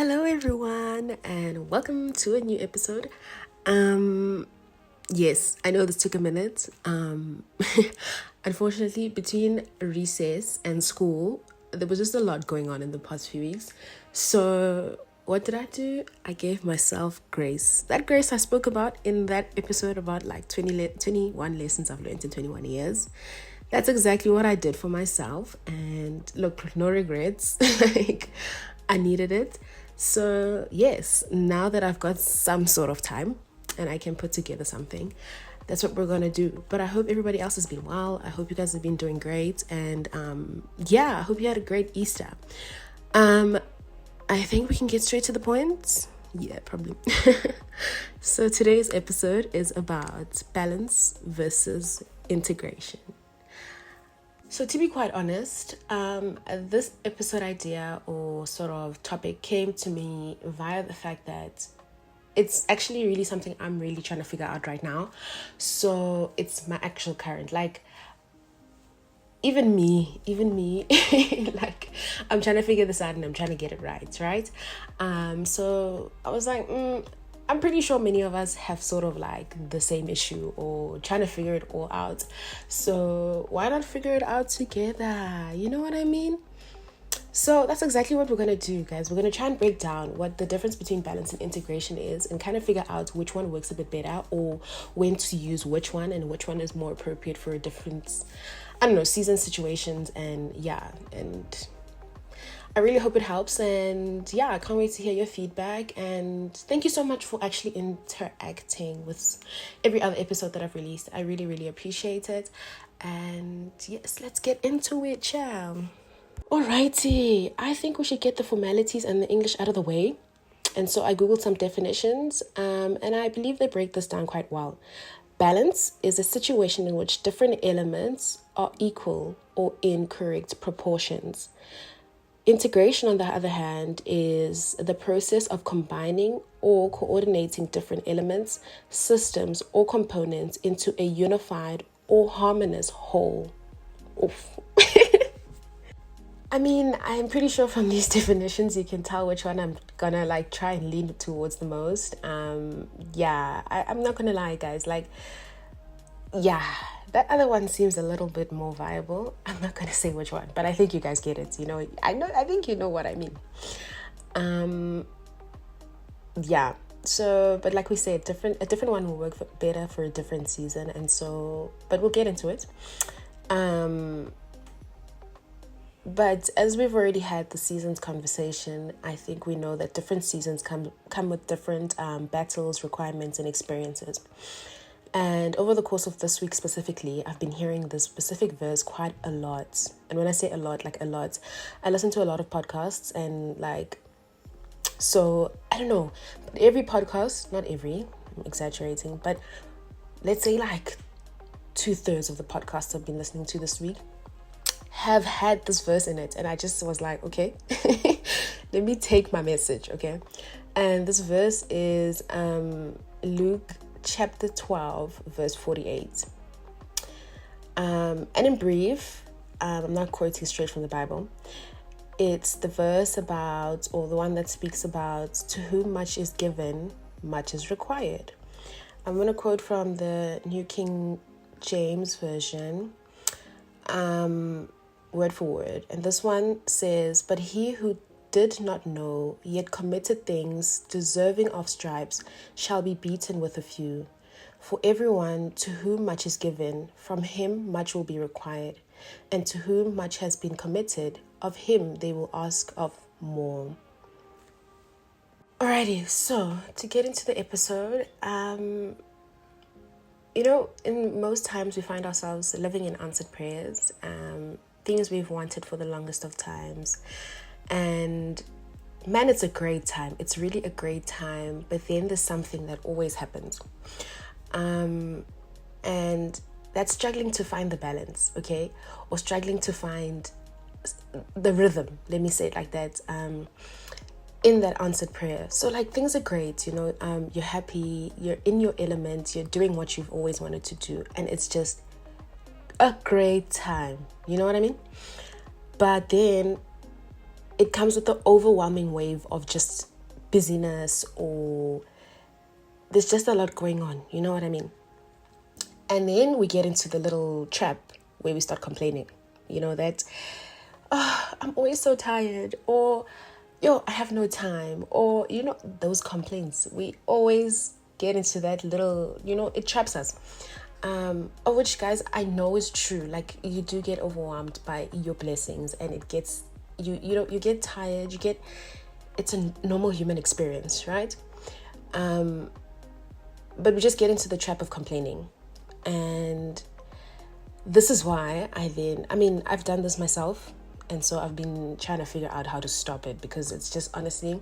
Hello everyone and welcome to a new episode. Yes, I know this took a minute. Unfortunately, between recess and school, there was just a lot going on in the past few weeks. So what did I do? I gave myself grace. That grace I spoke about in that episode about like 21 lessons I've learned in 21 years. That's exactly what I did for myself. And look, no regrets. Like, I needed it. So, yes, now that I've got some sort of time and I can put together something, that's what we're going to do. But I hope everybody else has been well. I hope you guys have been doing great. And I hope you had a great Easter. I think we can get straight to the point. Yeah, probably. So today's episode is about balance versus integration. So to be quite honest, this episode idea or sort of topic came to me via the fact that it's actually really something I'm really trying to figure out right now. So it's my actual current, like even me, like I'm trying to figure this out and I'm trying to get it right? So I was like, I'm pretty sure many of us have sort of like the same issue or trying to figure it all out. So why not figure it out together? You know what I mean? So that's exactly what we're going to do, guys. We're going to try and break down what the difference between balance and integration is and kind of figure out which one works a bit better or when to use which one and which one is more appropriate for different, season situations. And I really hope it helps, and I can't wait to hear your feedback. And thank you so much for actually interacting with every other episode that I've released. I really, really appreciate it. And yes, let's get into it, child. Alrighty, I think we should get the formalities and the English out of the way. And so I googled some definitions, and I believe they break this down quite well. Balance is a situation in which different elements are equal or in correct proportions. Integration, on the other hand, is the process of combining or coordinating different elements, systems, or components into a unified or harmonious whole. Oof. I mean, I'm pretty sure from these definitions you can tell which one I'm gonna like try and lean towards the most. I'm not gonna lie, guys. That other one seems a little bit more viable. I'm not gonna say which one, but I think you guys get it. I think you know what I mean. So, but like we said, a different one will work better for a different season, and so, but we'll get into it. But as we've already had the seasons conversation, I think we know that different seasons come with different battles, requirements, and experiences. And over the course of this week specifically, I've been hearing this specific verse quite a lot. And when I say a lot, like a lot, I listen to a lot of podcasts and so I don't know, but every podcast, not every, I'm exaggerating, but let's say like 2/3 of the podcasts I've been listening to this week have had this verse in it. And I just was like, okay, let me take my message, okay? And this verse is Luke chapter 12, verse 48. And in brief, I'm not quoting straight from the Bible. It's the verse about, or the one that speaks about, to whom much is given, much is required. I'm going to quote from the New King James Version, word for word. And this one says, "But he who did not know, yet committed things deserving of stripes, shall be beaten with a few. For everyone to whom much is given, from him much will be required. And to whom much has been committed, of him they will ask of more." Alrighty, so to get into the episode, in most times we find ourselves living in answered prayers, things we've wanted for the longest of times. And man, it's a great time. It's really a great time. But then there's something that always happens. And that's struggling to find the balance, okay? Or struggling to find the rhythm, let me say it like that, in that answered prayer. So like things are great, you're happy, you're in your element, you're doing what you've always wanted to do. And it's just a great time. You know what I mean? But then it comes with the overwhelming wave of just busyness, or there's just a lot going on, you know what I mean? And then we get into the little trap where we start complaining, you know, that, oh, I'm always so tired, or, yo, I have no time, or, you know, those complaints. We always get into that little, you know, it traps us. Of which, guys, I know is true. Like, you do get overwhelmed by your blessings, and it gets, you know, you get tired, it's a normal human experience, right? But we just get into the trap of complaining. And this is why I've done this myself. And so I've been trying to figure out how to stop it, because it's just, honestly,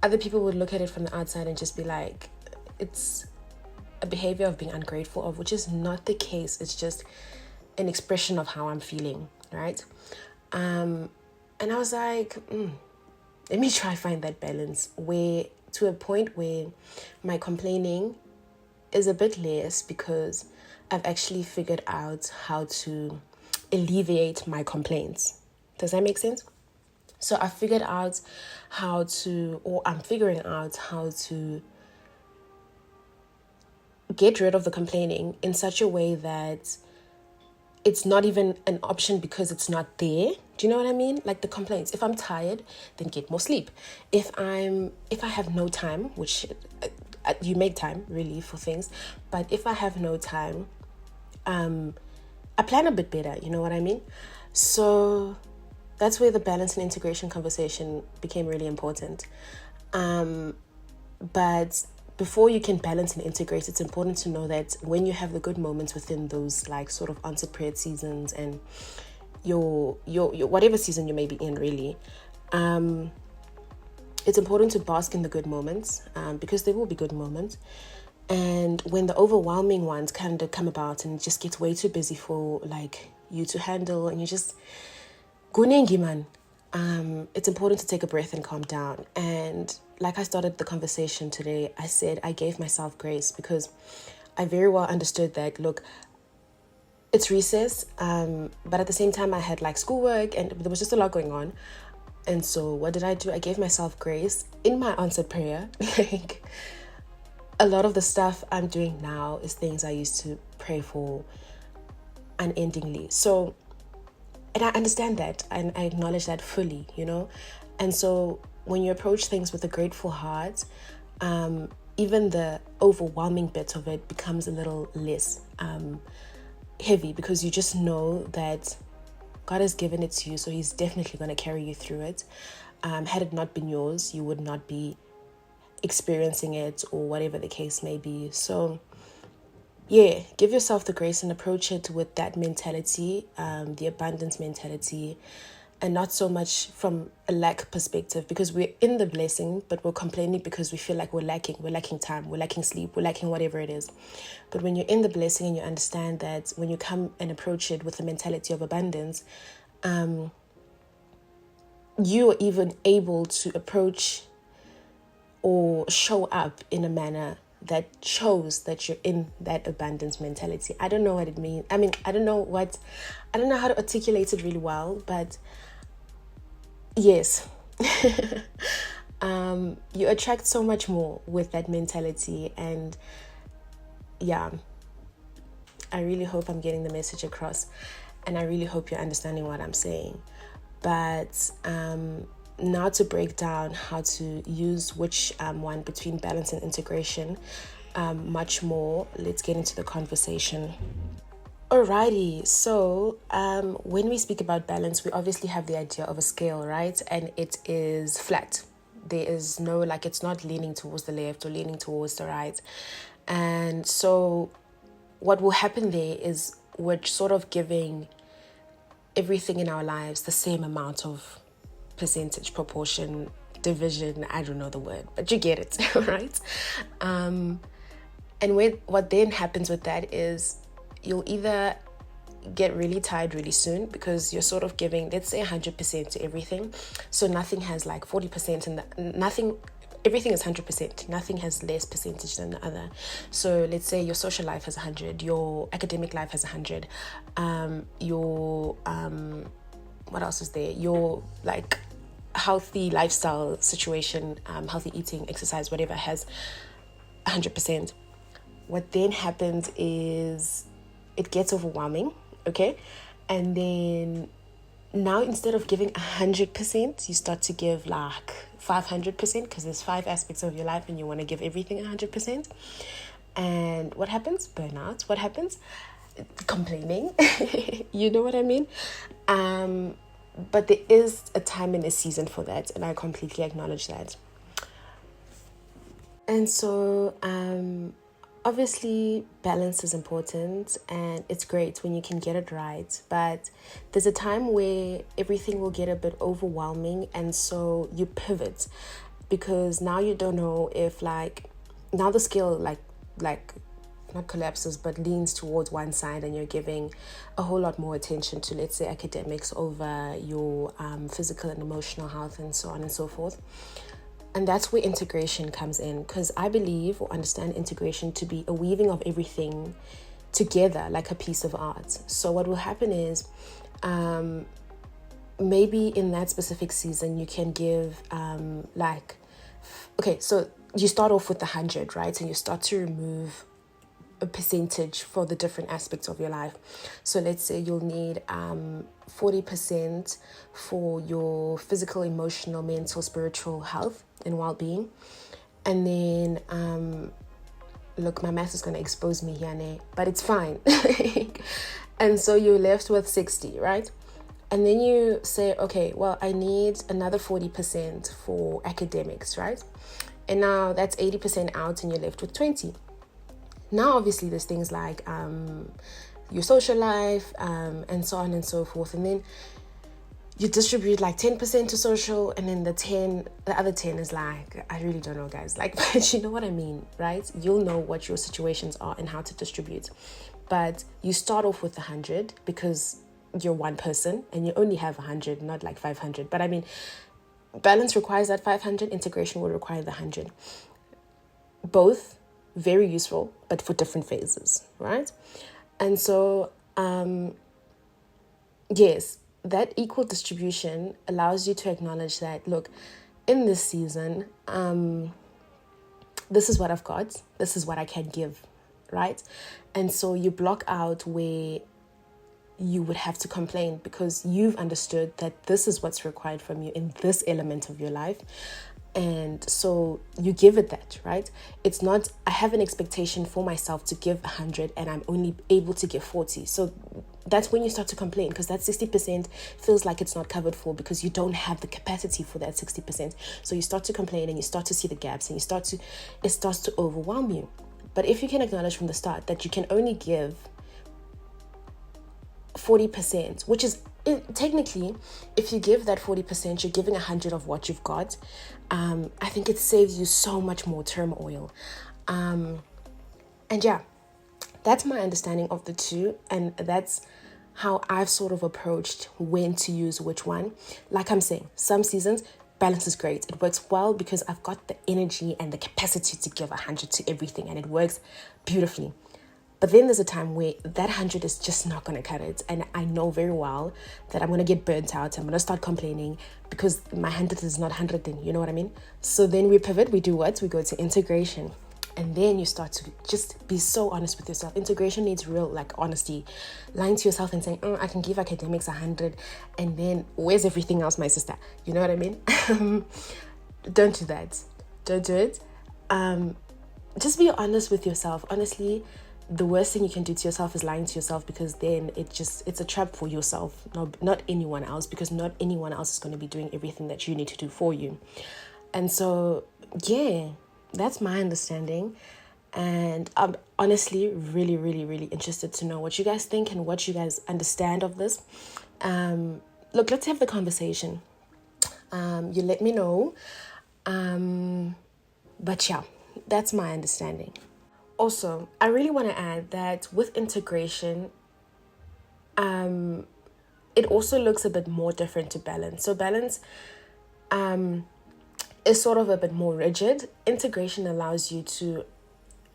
other people would look at it from the outside and just be like, it's a behavior of being ungrateful, of which is not the case. It's just an expression of how I'm feeling, right? And I was like, let me try find that balance, where to a point where my complaining is a bit less, because I've actually figured out how to alleviate my complaints. Does that make sense? So I figured out I'm figuring out how to get rid of the complaining in such a way that it's not even an option, because it's not there. Do you know what I mean? Like the complaints. If I'm tired, then get more sleep. If I have no time, which you make time really for things, but if I have no time, I plan a bit better. You know what I mean? So that's where the balance and integration conversation became really important. But before you can balance and integrate, it's important to know that when you have the good moments within those like sort of answered prayer seasons, and your whatever season you may be in, really, it's important to bask in the good moments, because there will be good moments. And when the overwhelming ones kind of come about and it just gets way too busy for like you to handle, and you just gunengi man, it's important to take a breath and calm down. And like I started the conversation today, I said I gave myself grace, because I very well understood that, look, it's recess, but at the same time I had like schoolwork and there was just a lot going on. And so what did I do? I gave myself grace in my answered prayer. Like, a lot of the stuff I'm doing now is things I used to pray for unendingly. So, and I understand that, and I acknowledge that fully, you know. And so when you approach things with a grateful heart, even the overwhelming bit of it becomes a little less heavy, because you just know that God has given it to you, so he's definitely going to carry you through it. Had it not been yours, you would not be experiencing it, or whatever the case may be. So yeah, give yourself the grace and approach it with that mentality, the abundance mentality, and not so much from a lack perspective, because we're in the blessing, but we're complaining because we feel like we're lacking time, we're lacking sleep, we're lacking whatever it is. But when you're in the blessing and you understand that when you come and approach it with the mentality of abundance, you are even able to approach or show up in a manner that shows that you're in that abundance mentality. I don't know what it means. I don't know how to articulate it really well, but yes, you attract so much more with that mentality. And yeah, I really hope I'm getting the message across, and I really hope you're understanding what I'm saying. But now to break down how to use which one between balance and integration much more, let's get into the conversation. Alrighty, so when we speak about balance, we obviously have the idea of a scale, right? And it is flat. There is no, like, it's not leaning towards the left or leaning towards the right. And so what will happen there is we're sort of giving everything in our lives the same amount of percentage, proportion, division, I don't know the word, but you get it, right? And what then happens with that is you'll either get really tired really soon, because you're sort of giving, let's say, 100% to everything. So nothing has like 40% and everything is 100%. Nothing has less percentage than the other. So let's say your social life has 100, your academic life has 100, your what else is there? Your like healthy lifestyle situation, healthy eating, exercise, whatever, has 100%. What then happens is it gets overwhelming, okay? And then now instead of giving 100%, you start to give like 500% because there's 5 aspects of your life and you want to give everything 100%. And what happens? Burnout. What happens? Complaining. You know what I mean? But there is a time and a season for that, and I completely acknowledge that. And so, obviously, balance is important, and it's great when you can get it right. But there's a time where everything will get a bit overwhelming, and so you pivot because now you don't know if now the scale like not collapses but leans towards one side, and you're giving a whole lot more attention to, let's say, academics over your physical and emotional health and so on and so forth. And that's where integration comes in, because I believe or understand integration to be a weaving of everything together like a piece of art. So what will happen is maybe in that specific season you can give okay, so you start off with 100, right? And you start to remove a percentage for the different aspects of your life. So let's say you'll need 40% for your physical, emotional, mental, spiritual health and well-being. And then look, my math is going to expose me here, but it's fine. And so you're left with 60, right? And then you say, okay, well, I need another 40% for academics, right? And now that's 80% out and you're left with 20. Now, obviously, there's things like your social life and so on and so forth. And then you distribute like 10% to social, and then the other 10 is like, I really don't know, guys. Like, but you know what I mean, right? You'll know what your situations are and how to distribute. But you start off with 100 because you're one person and you only have 100, not like 500. But I mean, balance requires that 500, integration will require the 100. Both very useful, but for different phases, right? And so, yes, that equal distribution allows you to acknowledge that, look, in this season, this is what I've got, this is what I can give, right? And so you block out where you would have to complain because you've understood that this is what's required from you in this element of your life. And so you give it that, right? It's not, I have an expectation for myself to give 100 and I'm only able to give 40. So that's when you start to complain, because that 60% feels like it's not covered for because you don't have the capacity for that 60%. So you start to complain and you start to see the gaps and it starts to overwhelm you. But if you can acknowledge from the start that you can only give 40%, which is technically, if you give that 40%, you're giving 100 of what you've got. I think it saves you so much more turmoil. And yeah, that's my understanding of the two. And that's how I've sort of approached when to use which one. Like I'm saying, some seasons, balance is great. It works well because I've got the energy and the capacity to give 100 to everything, and it works beautifully. But then there's a time where that 100 is just not going to cut it. And I know very well that I'm going to get burnt out. I'm going to start complaining because my 100 is not 100 then, you know what I mean? So then we pivot, we do what? We go to integration. And then you start to just be so honest with yourself. Integration needs real honesty. Lying to yourself and saying, I can give academics 100. And then where's everything else, my sister? You know what I mean? Don't do that. Don't do it. Just be honest with yourself. Honestly, the worst thing you can do to yourself is lying to yourself, because then it's a trap for yourself, not anyone else, because not anyone else is going to be doing everything that you need to do for you. And so, yeah, that's my understanding. And I'm honestly really, really, really interested to know what you guys think and what you guys understand of this. Look, let's have the conversation. You let me know. But yeah, that's my understanding. Also, I really want to add that with integration, it also looks a bit more different to balance. So balance is sort of a bit more rigid. Integration allows you to,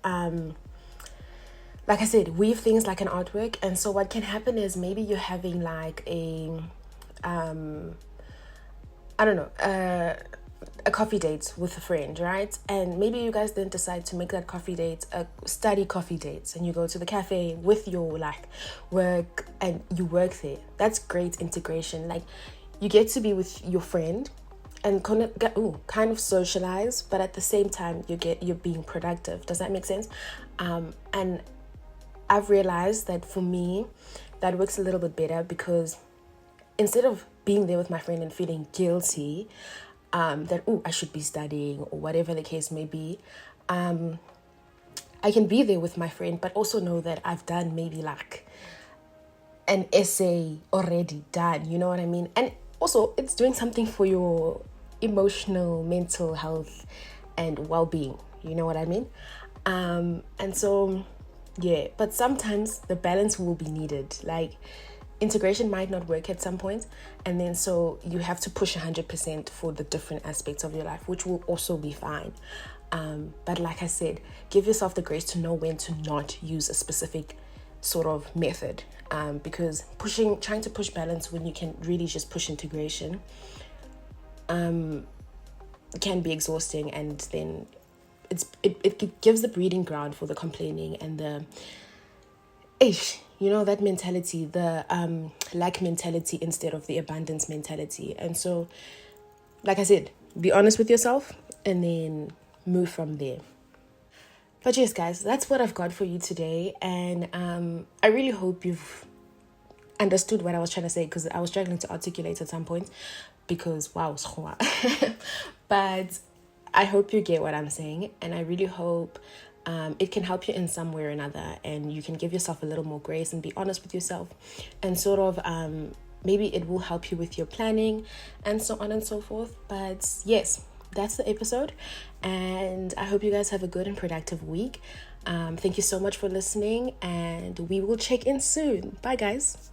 like I said, weave things like an artwork. And so what can happen is maybe you're having like I don't know, a coffee date with a friend, right? And maybe you guys then decide to make that coffee date a study coffee date, and you go to the cafe with your like work and you work there. That's great integration. Like, you get to be with your friend and kind of socialize, but at the same time you're being productive. Does that make sense? And I've realized that for me that works a little bit better, because instead of being there with my friend and feeling guilty that I should be studying or whatever the case may be, I can be there with my friend but also know that I've done maybe like an essay already done, you know what I mean? And also it's doing something for your emotional, mental health and well-being, you know what I mean? And so yeah, but sometimes the balance will be needed. Like, integration might not work at some point, and then so you have to push 100% for the different aspects of your life, which will also be fine. But like I said, give yourself the grace to know when to not use a specific sort of method, because trying to push balance when you can really just push integration can be exhausting, and then it gives the breeding ground for the complaining and the that mentality, the lack mentality instead of the abundance mentality. And so, like I said, be honest with yourself and then move from there. But yes, guys, that's what I've got for you today. And I really hope you've understood what I was trying to say, because I was struggling to articulate at some point because wow. But I hope you get what I'm saying, and I really hope it can help you in some way or another, and you can give yourself a little more grace and be honest with yourself, and sort of maybe it will help you with your planning and so on and so forth. But yes, that's the episode, and I hope you guys have a good and productive week. Thank you so much for listening, and we will check in soon. Bye, guys.